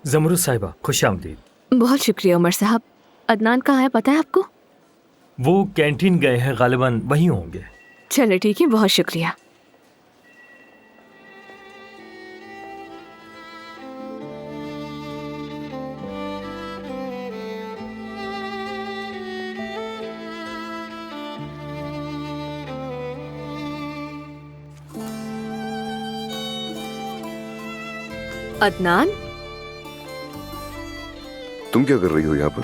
जमरुद साहिबा, खुश आमदीद। बहुत शुक्रिया उमर साहब। अदनान कहाँ है पता है आपको? वो कैंटीन गए हैं, गालिबन वहीं होंगे। चलो ठीक है, बहुत शुक्रिया। अदनान, तुम क्या कर रही हो यहाँ पर?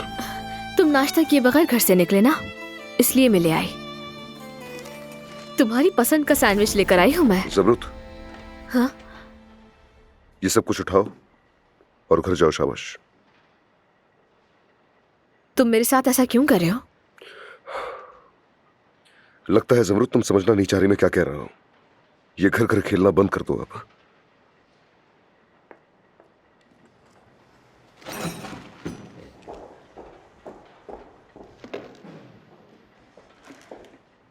तुम नाश्ता किए बगैर घर से निकले ना, इसलिए मैं ले आई। तुम्हारी पसंद का सैंडविच लेकर आई हूँ मैं। जमरुद, हाँ? ये सब कुछ उठाओ और घर जाओ। शाबाश। तुम मेरे साथ ऐसा क्यों कर रहे हो? लगता है जमरुद तुम समझना नहीं चाह रही मैं क्या कह रहा हूँ। ये घर घर खेलना बंद कर दो अब।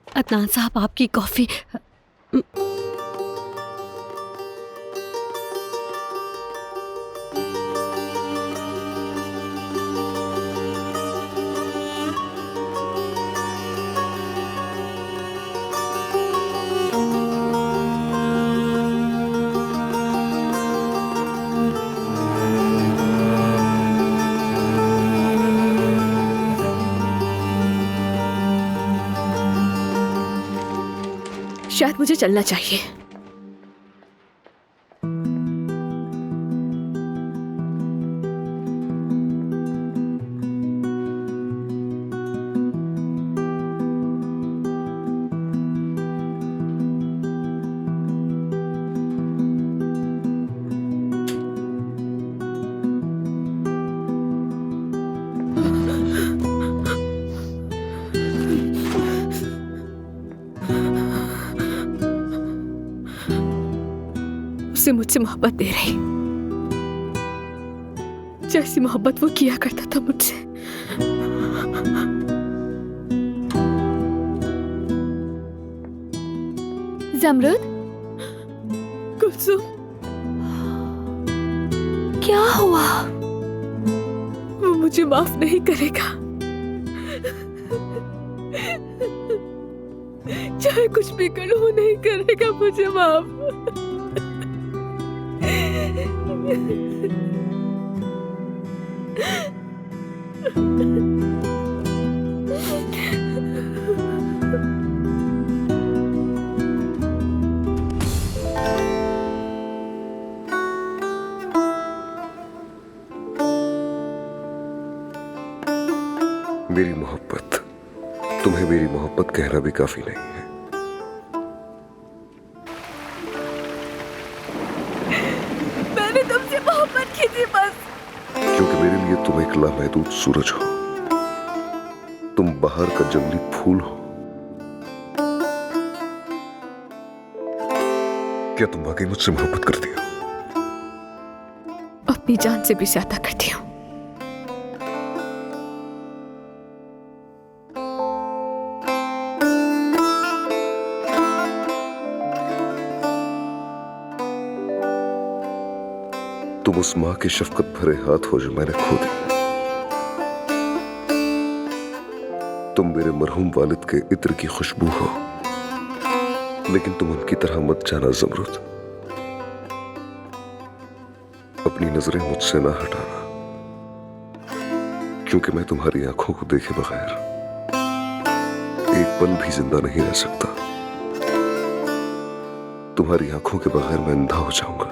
अदनान साहब, आपकी कॉफी। शायद मुझे चलना चाहिए। उसे मुझसे मोहब्बत दे रही, जैसी मोहब्बत वो किया करता था मुझसे। जमरुद, कुलसुम, क्या हुआ? वो मुझे माफ नहीं करेगा, चाहे कुछ भी करूं वो नहीं करेगा मुझे माफ। मेरी मोहब्बत, तुम्हें मेरी मोहब्बत कहना भी काफी नहीं है। मैंने तुमसे मोहब्बत की थी बस, क्योंकि मेरे लिए तुम एक लामहदूद सूरज हो, तुम बाहर का जंगली फूल हो। क्या तुम वाकई मुझसे मोहब्बत करती हो? अपनी जान से भी ज्यादा करती हूँ। तुम उस मां के शफकत भरे हाथ हो जो मैंने खो दिए। तुम मेरे मरहूम वालिद के इत्र की खुशबू हो, लेकिन तुम उनकी तरह मत जाना जमरुद। अपनी नजरें मुझसे ना हटाना, क्योंकि मैं तुम्हारी आंखों को देखे बगैर एक पल भी जिंदा नहीं रह सकता। तुम्हारी आंखों के बगैर मैं अंधा हो जाऊंगा।